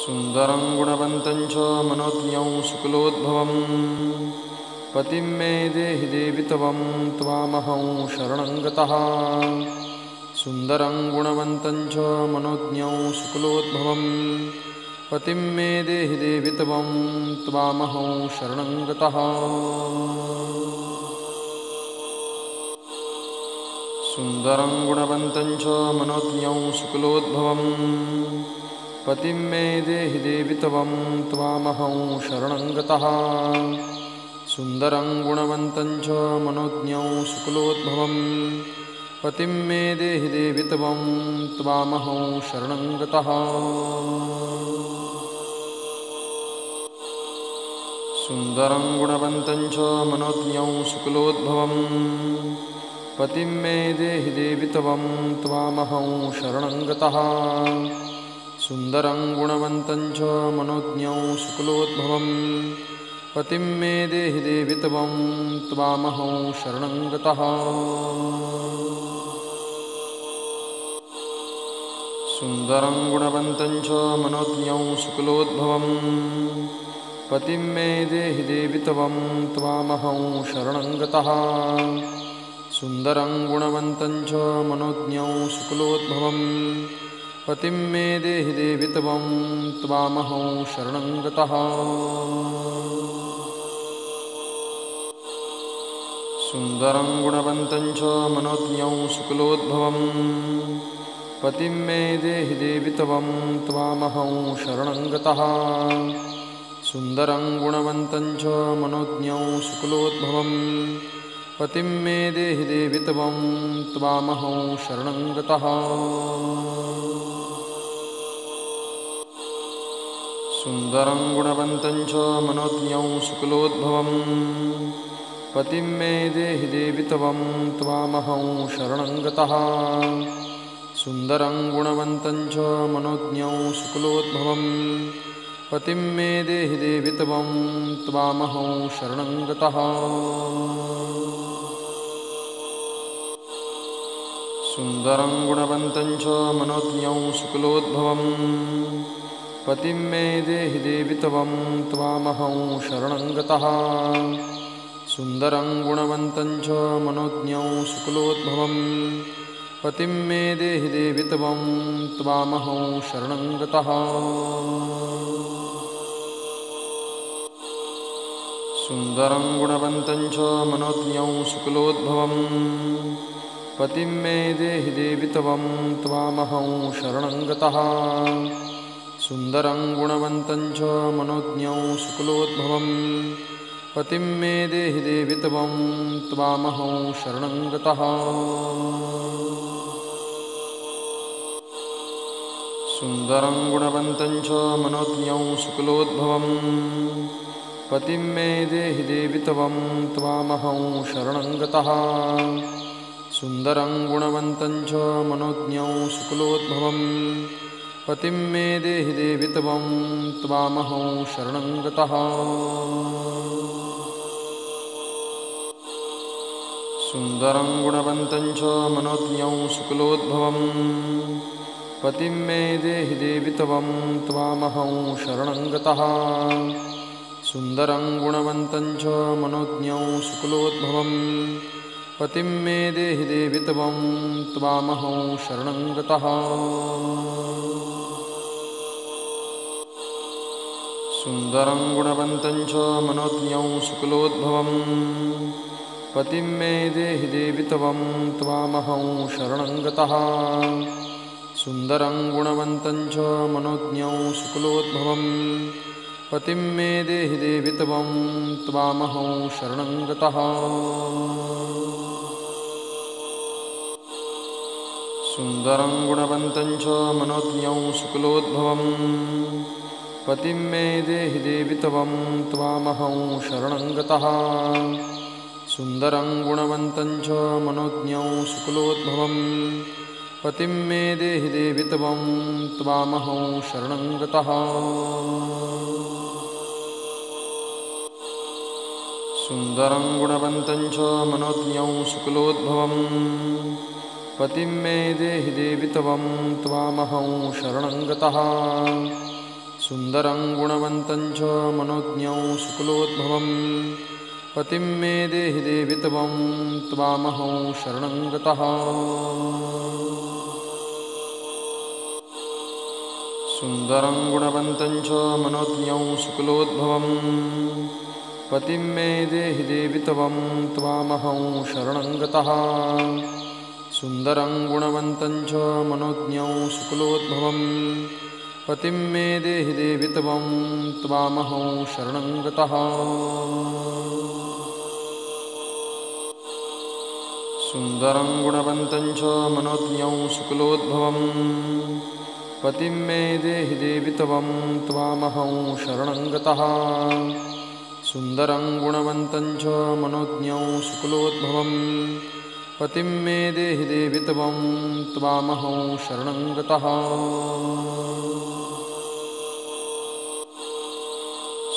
सुन्दरं गुणवन्तं च मनोज्ञं शुक्लोद्भवं पतिं मे देहि देवि त्वामहं शरणं गतः। सुन्दरं गुणवन्तं च मनोज्ञं शुक्लोद्भवं पतिं मे देहि देवि त्वामहं शरणं गतः। सुन्दरं गुणवन्तं च मनोज्ञं शुक्लोद्भवं पतिं मे देहि देवि त्वामहं शरणं गतः। सुन्दरं गुणवन्तं च मनोज्ञं शुक्लोद्भवं पतिं मे देहि देवि त्वामहं शरणं गतः। सुन्दरं गुणवन्तं च मनोज्ञं शुक्लोद्भवं पतिं मे देहि देवि त्वामहं शरणं गतः। सुन्दरं गुणवन्तं च मनोज्ञं शुक्लोद्भवं पतिं मे देहि देवि त्वामहं शरणं गतः। सुन्दरं गुणवन्तं च मनोज्ञं शुक्लोद्भवं पतिं मे देहि देवि त्वामहं शरणं गतः। सुन्दरं गुणवन्तं च मनोज्ञं शुक्लोद्भवं पतिं मे देहि देवि त्वामहं शरणं गतः। सुन्दरं गुणवन्तं च मनोज्ञं शुक्लोद्भवं पतिं मे देहि देवि त्वामहं शरणं गतः। सुन्दरं गुणवन्तं च मनोज्ञं शुक्लोद्भवं पतिं मे देहि देवि त्वामहं शरणं गतः। सुन्दरं गुणवन्तं च मनोज्ञं शुक्लोद्भवं पतिं मे देहि देवि त्वामहं शरणं गतः। सुन्दरं गुणवन्तं च मनोज्ञं शुक्लोद्भवं पतिं मे देहि देवि त्वामहं शरणं गतः। सुन्दरं गुणवन्तं च मनोज्ञं शुक्लोद्भवं पतिं मे देहि देवि त्वामहं शरणं गतः। सुन्दरं गुणवन्तं च मनोज्ञं शुक्लोद्भवं पतिं मे देहि देवि त्वामहं शरणं गतः। सुन्दरं गुणवन्तं च मनोज्ञं शुक्लोद्भवं पतिं मे देहि देवि त्वामहं शरणं गतः। सुन्दरं गुणवन्तं च मनोज्ञं शुक्लोद्भवं पतिं मे देहि देवि त्वामहं शरणं गतः। सुन्दरं गुणवन्तं च मनोज्ञं शुक्लोद्भवं पतिं मे देहि देवि त्वामहं शरणं गतः। सुन्दरं गुणवन्तं च मनोज्ञं शुक्लोद्भवं पतिं मे देहि देवि त्वामहं शरणं गतः। सुन्दरं गुणवन्तं च मनोज्ञं शुक्लोद्भवं पतिं मे देहि देवि त्वामहं शरणं गतः। सुन्दरं गुणवन्तं च मनोज्ञं शुक्लोद्भवं पतिं मे देहि देवि त्वामहं शरणं गतः। सुन्दरं गुणवन्तं च मनोज्ञं शुक्लोद्भवं पतिं मे देहि देवि त्वामहं शरणं गतः। सुन्दरं गुणवन्तं च मनोज्ञं शुक्लोद्भवं पतिं मे देहि देवि त्वामहं शरणं गतः। सुन्दरं गुणवन्तं च मनोज्ञं शुक्लोद्भवं पतिं मे देहि देवि त्वामहं शरणं गतः। सुन्दरं गुणवन्तं च मनोज्ञं शुक्लोद्भवं पतिं मे देहि देवि त्वामहं शरणं गतः। सुन्दरं गुणवन्तं च मनोज्ञं शुक्लोद्भवं पतिं मे देहि देवि त्वामहं शरणं गतः। सुन्दरं गुणवन्तं च मनोज्ञं शुक्लोद्भवं पतिं मे देहि देवि त्वं त्वामहं शरणं गतः। सुन्दरं गुणवन्तं च मनोज्ञं शुक्लोद्भवं पतिं मे देहि देवि त्वं त्वामहं शरणं गतः। सुन्दरं गुणवन्तं च मनोज्ञं शुक्लोद्भवं पतिं मे देहि देवि त्वं त्वामहं शरणं गतः। सुन्दरं गुणवन्तं च मनोज्ञं शुक्लोद्भवं पतिं मे देहि देवि त्वं त्वामहं शरणं गतः। सुन्दरं गुणवन्तं च मनोज्ञं शुक्लोद्भवं पतिं मे देहि देवि त्वं त्वामहं शरणं गतः।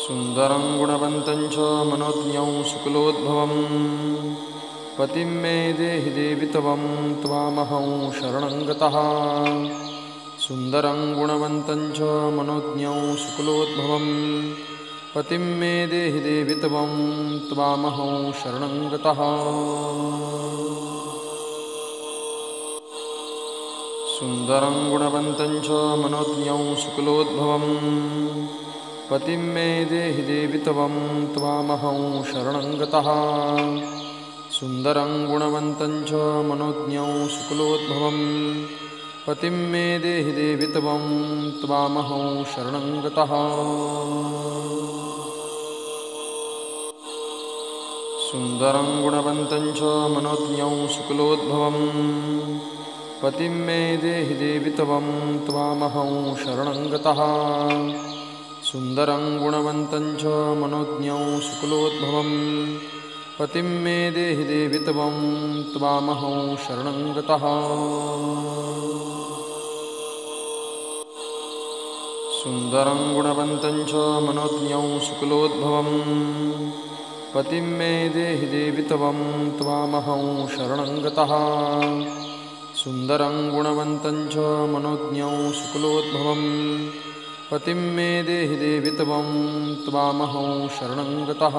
सुन्दरं गुणवन्तं च मनोज्ञं शुक्लोद्भवं पतिं मे देहि देवि त्वं त्वामहं शरणं गतः। सुन्दरं गुणवन्तं च मनोज्ञं शुक्लोद्भवं पतिं मे देहि देवि त्वं त्वामहं शरणं गतः। सुन्दरं गुणवन्तं च मनोज्ञं शुक्लोद्भवं पतिं मे देहि देवि त्वं त्वामहं शरणं गतः। सुन्दरं गुणवन्तं च मनोज्ञं शुक्लोद्भवं पतिं मे देहि देवि त्वं त्वामहं शरणं गतः। सुन्दरं गुणवन्तं च मनोज्ञं शुक्लोद्भवं पतिं मे देहि देवि त्वं त्वामहं शरणं गतः। सुन्दरं गुणवन्तं च मनोज्ञं शुक्लोद्भवं पतिं मे देहि देवि त्वं त्वामहं शरणं गतः। सुन्दरं गुणवन्तं च मनोज्ञं शुक्लोद्भवं पतिं मे देहि देवि त्वं त्वामहं शरणं गतः। सुन्दरं गुणवन्तं च मनोज्ञं शुक्लोद्भवं पतिं मे देहि देवि त्वं त्वामहं शरणं गतः।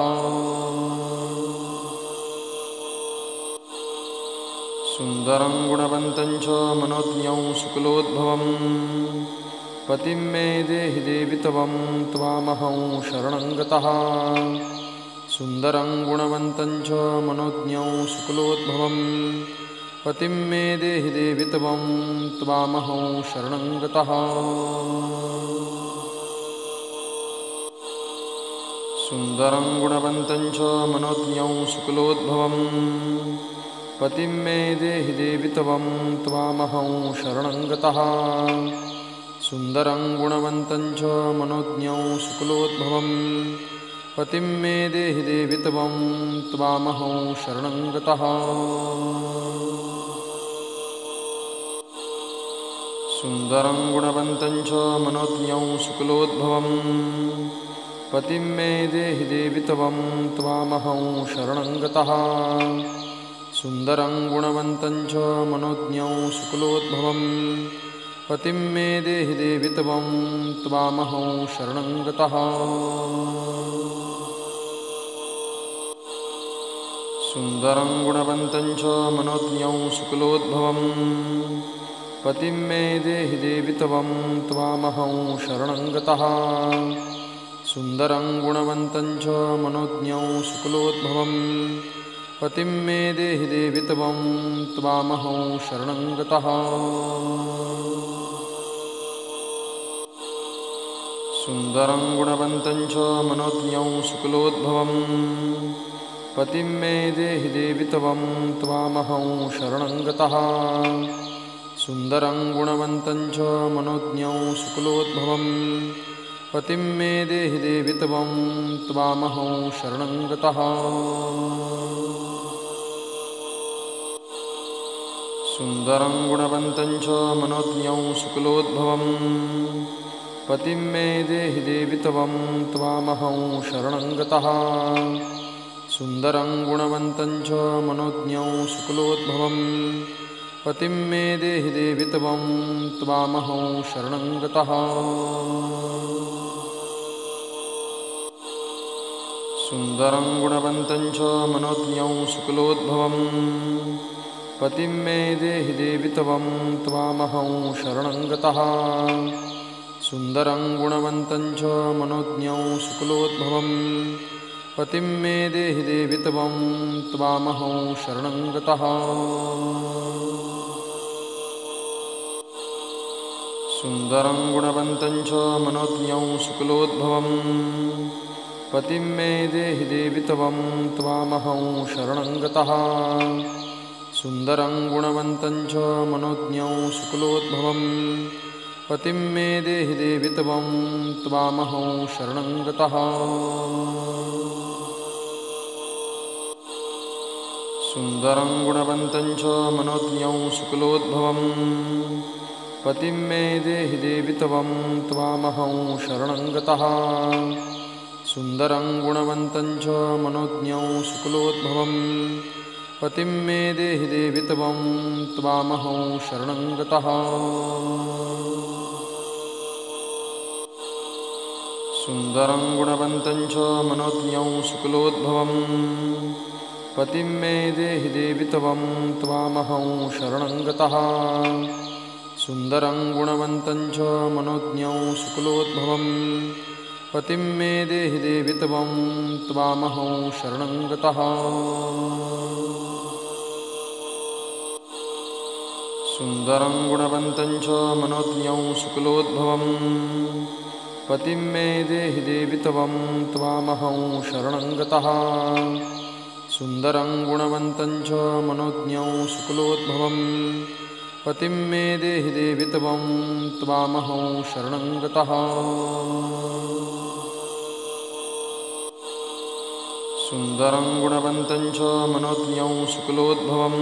सुन्दरं गुणवन्तं च मनोज्ञं शुक्लोद्भवं पतिं मे देहि देवि त्वं त्वामहं शरणं गतः। सुन्दरं गुणवन्तं च मनोज्ञं शुक्लोद्भवं पतिं मे देहि देवि त्वं त्वामहं शरणं गतः। सुन्दरं गुणवन्तं च मनोज्ञं शुक्लोद्भवं पतिं मे देहि देवि त्वं त्वामहं शरणं गतः। सुन्दरं गुणवन्तं च मनोज्ञं शुक्लोद्भवं पतिं मे देहि देवि त्वं त्वामहं शरणं गतः। सुन्दरं गुणवन्तं च मनोज्ञं शुक्लोद्भवं पतिं मे देहि देवि त्वं त्वामहं शरणं गतः। सुन्दरं गुणवन्तं च मनोज्ञं शुक्लोद्भवं पतिं मे देहि देवि त्वं त्वामहं शरणं गतः। सुन्दरं गुणवन्तं च मनोज्ञं शुक्लोद्भवं पतिं मे देहि देवि त्वं त्वामहं शरणं गतः। सुन्दरं गुणवन्तं च मनोज्ञं शुक्लोद्भवं पतिं मे देहि देवि त्वं त्वामहं शरणं गतः। सुन्दरं गुणवन्तं च मनोज्ञं शुक्लोद्भवं पतिं मे देहि देवि त्वं त्वामहं शरणं गतः। सुन्दरं गुणवन्तं च मनोज्ञं शुक्लोद्भवं पतिं मे देहि देवि त्वं त्वामहं शरणं गतः। सुन्दरं गुणवन्तं च मनोज्ञं शुक्लोद्भवं पतिं मे देहि देवि त्वं त्वामहं शरणं गतः। सुन्दरं गुणवन्तं च मनोज्ञं शुक्लोद्भवं पतिं मे देहि देवि त्वं त्वामहं शरणं गतः। सुन्दरं गुणवन्तं च मनोज्ञं शुक्लोद्भवं पतिं मे देहि देवि त्वं त्वामहं शरणं गतः सुन्दरं गुणवन्तं च मनोज्ञं शुक्लोद्भवं पतिं मे देहि देवि त्वं त्वामहं शरणं गतः सुन्दरं गुणवन्तं च मनोज्ञं शुक्लोद्भवं पतिं मे देहि देवि त्वं त्वामहं शरणं गतः सुन्दरं गुणवन्तं च मनोज्ञं शुक्लोद्भवं पतिं मे देहि देवि त्वं त्वामहं शरणं गतः सुन्दरं गुणवन्तं च मनोज्ञं शुक्लोद्भवं पतिं मे देहि देवि त्वं त्वामहं शरणं गतः सुन्दरं गुणवन्तं च मनोज्ञं शुक्लोद्भवं पतिं मे देहि देवि त्वं त्वामहं शरणं गतः सुन्दरं गुणवन्तं च मनोज्ञं शुक्लोद्भवं पतिं मे देहि देवि त्वं त्वामहं शरणं गतः सुन्दरं गुणवन्तं च मनोज्ञं शुक्लोद्भवं पतिं मे देहि देवि त्वं त्वामहं शरणं गतः सुन्दरं गुणवन्तं च मनोज्ञं शुक्लोद्भवं पतिं मे देहि देवि त्वं त्वामहं शरणं गतः सुन्दरं गुणवन्तं च मनोज्ञं शुक्लोद्भवं पतिं मे देहि देवि त्वं त्वामहं शरणं गतः सुन्दरं गुणवन्तं च मनोज्ञं शुक्लोद्भवं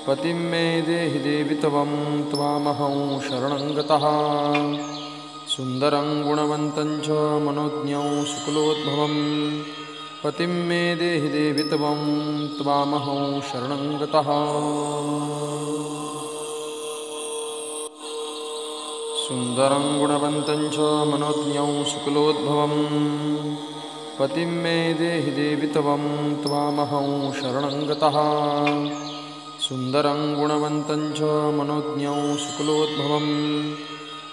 पतिं मे देहि देवि त्वं त्वामहं शरणं गतः सुन्दरं गुणवन्तं च मनोज्ञं शुक्लोद्भवं पतिं मे देहि देवि त्वं त्वामहं शरणं गतः सुन्दरं गुणवन्तं च मनोज्ञं शुक्लोद्भवं पतिं मे देहि देवि त्वं त्वामहं शरणं गतः सुन्दरं गुणवन्तं च मनोज्ञं शुक्लोद्भवं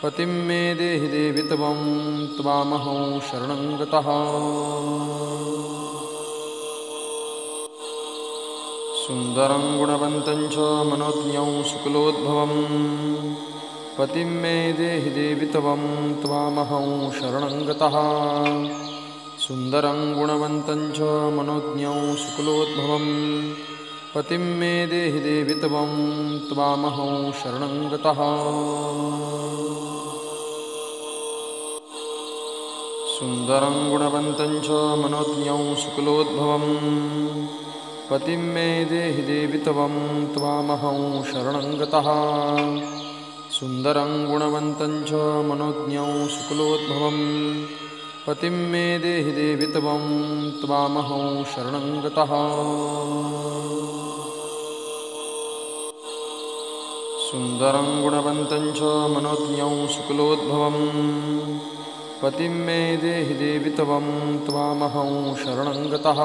पतिं मे देहि देवि त्वं त्वामहं शरणं गतः सुन्दरं गुणवन्तं च मनोज्ञं शुक्लोद्भवं पतिं मे देहि देवि त्वं त्वामहं शरणं गतः सुन्दरं गुणवन्तं च मनोज्ञं शुक्लोद्भवं पतिं मे देहि देवि त्वं त्वामहं शरणं गतः सुन्दरं गुणवन्तं च मनोज्ञं शुक्लोद्भवं पतिं मे देहि देवि त्वं त्वामहं शरणं गतः सुन्दरं गुणवन्तं च मनोज्ञं शुक्लोद्भवं पतिं मे देहि देवि त्वं त्वामहं शरणं गतः सुन्दरं गुणवन्तं च मनोज्ञं शुक्लोद्भवं पतिं मे देहि देवि त्वं त्वामहं शरणं गतः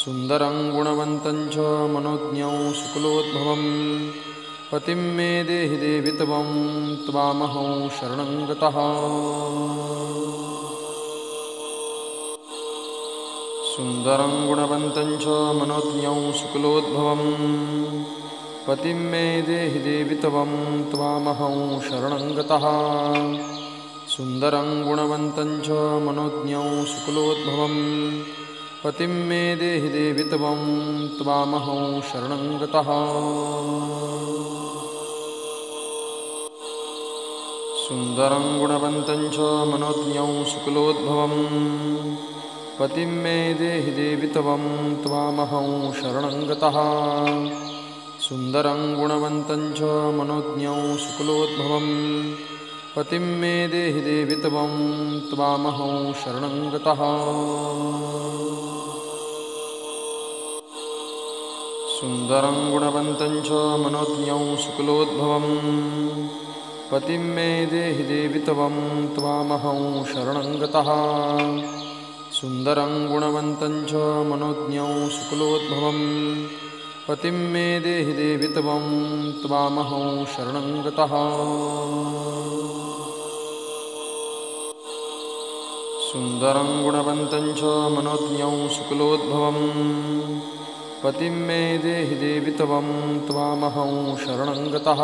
सुन्दरं गुणवन्तं च मनोज्ञं शुक्लोद्भवं पतिं मे देहि देवि त्वं त्वामहं शरणं गतः सुन्दरं गुणवन्तं च मनोज्ञं शुक्लोद्भवं पतिं मे देहि देवि त्वं त्वामहं शरणं गतः सुन्दरं गुणवन्तं च मनोज्ञं शुक्लोद्भवं पतिं मे देहि देवि त्वं त्वामहं शरणं गतः सुन्दरं गुणवन्तं च मनोज्ञं शुक्लोद्भवं पतिं मे देहि देवि त्वं त्वामहं शरणं गतः सुन्दरं गुणवन्तं च मनोज्ञं शुक्लोद्भवं पतिं मे देहि देवि त्वं त्वामहं शरणं गतः सुन्दरं गुणवन्तं च मनोज्ञं शुक्लोद्भवं पतिं मे देहि देवि त्वं त्वामहं शरणं गतः सुन्दरं गुणवन्तं च मनोज्ञं शुक्लोद्भवं पतिं मे देहि देवि त्वामहं शरणं गतः। सुन्दरं गुणवन्तं च मनोज्ञं शुक्लोद्भवं पतिं मे देहि देवि त्वामहं शरणं गतः।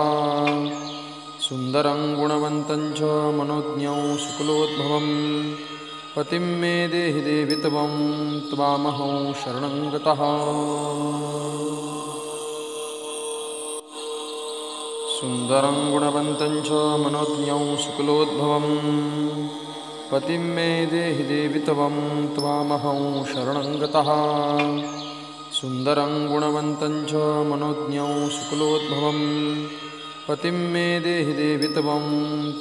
सुन्दरं गुणवन्तं च मनोज्ञं शुक्लोद्भवं पतिं मे देहि देवि त्वामहं शरणं गतः। सुन्दरं गुणवन्तं च मनोज्ञं शुक्लोद्भवं पतिं मे देहि देवि त्वामहं शरणं गतः। सुन्दरं गुणवन्तं च मनोज्ञं शुक्लोद्भवं पतिं मे देहि देवि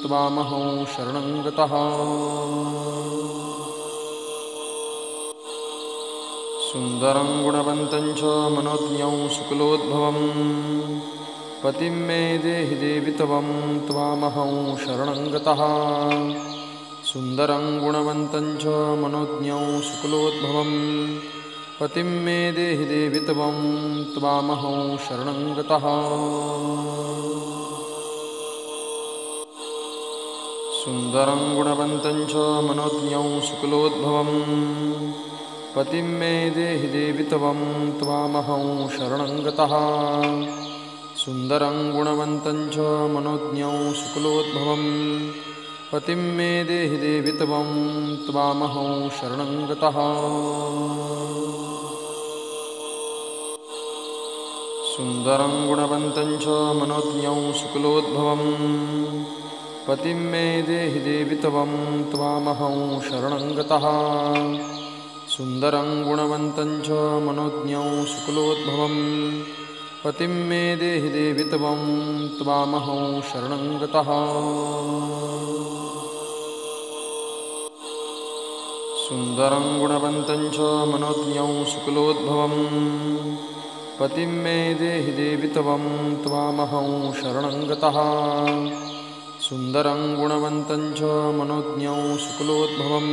त्वामहं शरणं गतः। सुन्दरं गुणवन्तं च मनोज्ञं शुक्लोद्भवं पतिं मे देहि देवि त्वामहं शरणं गतः। सुन्दरं गुणवन्तं च मनोज्ञं शुक्लोद्भवं पतिं मे देहि देवि त्वामहं शरणं गतः। सुन्दरं गुणवन्तं च मनोज्ञं शुक्लोद्भवं पतिं मे देहि देवि त्वामहं शरणं गतः। सुन्दरं गुणवन्तं च मनोज्ञं शुक्लोद्भवं पतिं मे देहि देवि त्वामहं शरणं गतः। सुन्दरं गुणवन्तं च मनोज्ञं शुक्लोद्भवं पतिं मे देहि देवि त्वामहं शरणं गतः। सुन्दरं गुणवन्तं च मनोज्ञं शुक्लोद्भवं पतिं मे देहि देवि त्वामहं शरणं गतः। सुन्दरं गुणवन्तं च मनोज्ञं शुक्लोद्भवं पतिं मे देहि देवि त्वामहं शरणं गतः। सुन्दरं गुणवन्तं च मनोज्ञं शुक्लोद्भवं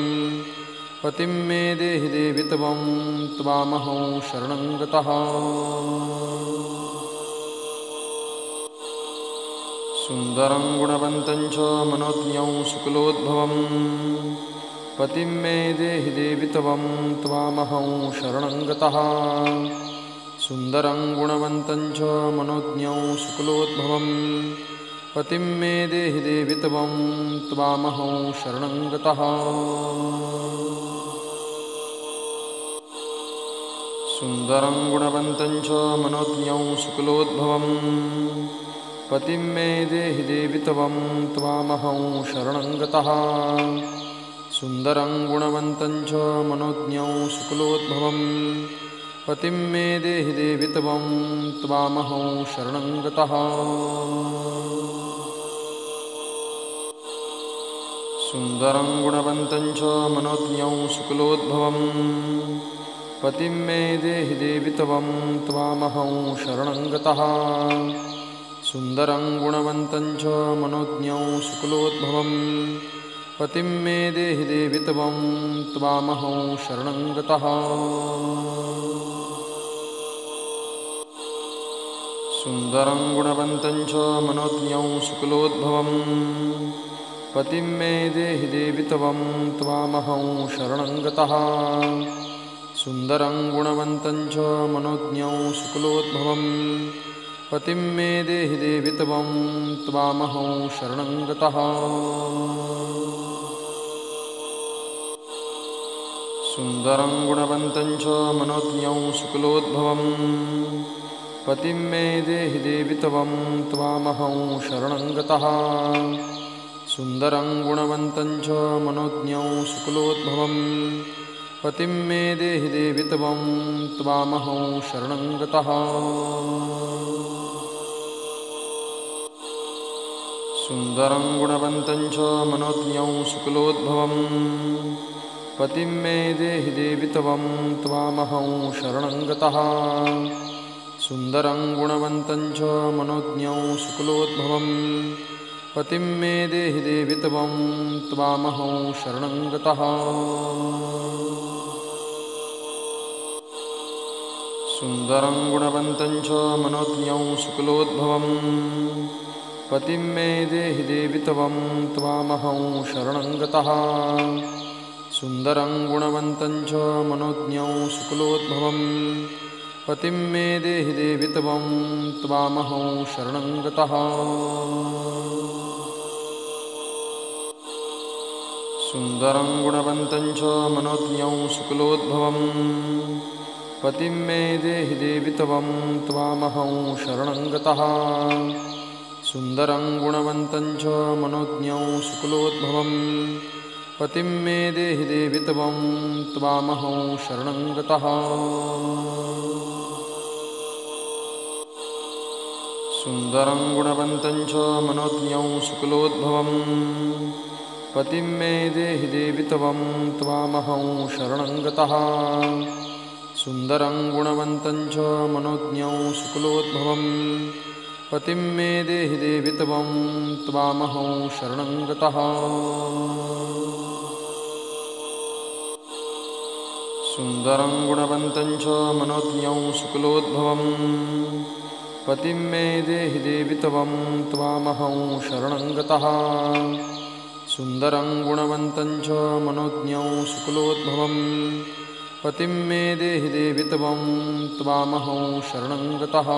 पतिं मे देहि देवि त्वामहं शरणं गतः। सुन्दरं गुणवन्तं च मनोज्ञं शुक्लोद्भवं पतिं मे देहि देवि त्वामहं शरणं गतः। सुन्दरं गुणवन्तं च मनोज्ञं शुक्लोद्भवं पतिं मे देहि देवि त्वामहं शरणं गतः। सुन्दरं गुणवन्तं च मनोज्ञं शुक्लोद्भवं पतिं मे देहि देवि त्वामहं शरणं गतः। सुन्दरं गुणवन्तं च मनोज्ञं शुक्लोद्भवं पतिं मे देहि देवि त्वामहं शरणं गतः। सुन्दरं गुणवन्तं च मनोज्ञं शुक्लोद्भवं पतिं मे देहि देवि त्वामहं शरणं गतः। सुन्दरं गुणवन्तं च मनोज्ञं शुक्लोद्भवं पतिं मे देहि देवि त्वामहं शरणं गतः। सुन्दरं गुणवन्तं च मनोज्ञं शुक्लोद्भवं पतिं मे देहि देवि त्वामहं शरणं गतः। सुन्दरं गुणवन्तं च मनोज्ञं शुक्लोद्भवं पतिं मे देहि देवि त्वामहं शरणं गतः। सुन्दरं गुणवन्तं च मनोज्ञं शुक्लोद्भवं पतिं मे देहि देवि त्वामहं शरणं गतः। सुन्दरं गुणवन्तं च मनोज्ञं शुक्लोद्भवं पतिं मे देहि देवि त्वामहं शरणं गतः। सुन्दरं गुणवन्तं च मनोज्ञं शुक्लोद्भवं पतिं मे देहि देवि त्वामहं शरणं गतः। सुन्दरं गुणवन्तं च मनोज्ञं शुक्लोद्भवं पतिं मे देहि देवि त्वं त्वामहं शरणं गतः। सुन्दरं गुणवन्तं च मनोज्ञं शुक्लोद्भवं पतिं मे देहि देवि त्वं त्वामहं शरणं गतः। सुन्दरं गुणवन्तं च मनोज्ञं शुक्लोद्भवं पतिं मे देहि देवि त्वं त्वामहं शरणं गतः। सुन्दरं गुणवन्तं च मनोज्ञं शुक्लोद्भवं पतिं मे देहि देवि त्वं त्वामहं शरणं गतः। सुन्दरं गुणवन्तं च मनोज्ञं शुक्लोद्भवं पतिं मे देहि देवि त्वं त्वामहं शरणं गतः। सुन्दरं गुणवन्तं च मनोज्ञं शुक्लोद्भवं पतिं मे देहि देवि त्वं त्वामहं शरणं गतः। सुन्दरं गुणवन्तं च मनोज्ञं शुक्लोद्भवं पतिं मे देहि देवि त्वं त्वामहं शरणं गतः। सुन्दरं गुणवन्तं च मनोज्ञं शुक्लोद्भवं पतिं मे देहि देवि त्वं त्वामहं शरणं गतः। सुन्दरं गुणवन्तं च मनोज्ञं शुक्लोद्भवं पतिं मे देहि देवि त्वं त्वामहं शरणं गतः।